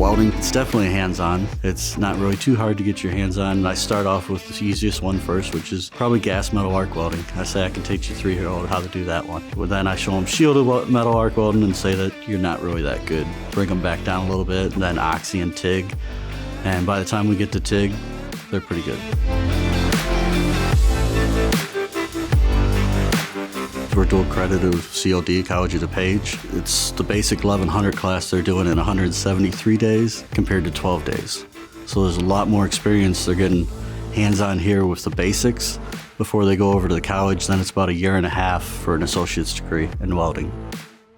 welding, it's definitely hands-on. It's not really too hard to get your hands on. I start off with the easiest one first, which is probably gas metal arc welding. I say I can teach you 3-year-old how to do that one. But then I show them shielded metal arc welding and say that you're not really that good. Bring them back down a little bit, and then oxy and TIG. And by the time we get to TIG, they're pretty good. We're dual accredited with COD, College of DuPage. It's the basic 1100 class they're doing in 173 days compared to 12 days. So there's a lot more experience. They're getting hands-on here with the basics before they go over to the college. Then it's about a year and a half for an associate's degree in welding.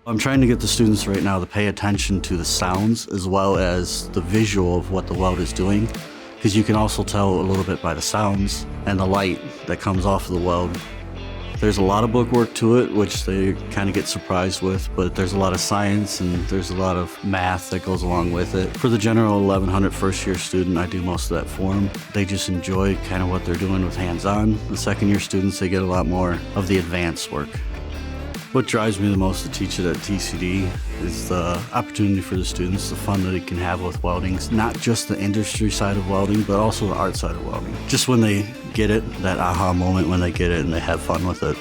I'm trying to get the students right now to pay attention to the sounds as well as the visual of what the weld is doing, because you can also tell a little bit by the sounds and the light that comes off of the weld. There's a lot of book work to it, which they kind of get surprised with, but there's a lot of science and there's a lot of math that goes along with it. For the general 1100 first-year student, I do most of that for them. They just enjoy kind of what they're doing with hands-on. The second-year students, they get a lot more of the advanced work. What drives me the most to teach it at TCD is the opportunity for the students, the fun that they can have with welding. Not just the industry side of welding, but also the art side of welding. Just when they get it, that aha moment when they get it and they have fun with it.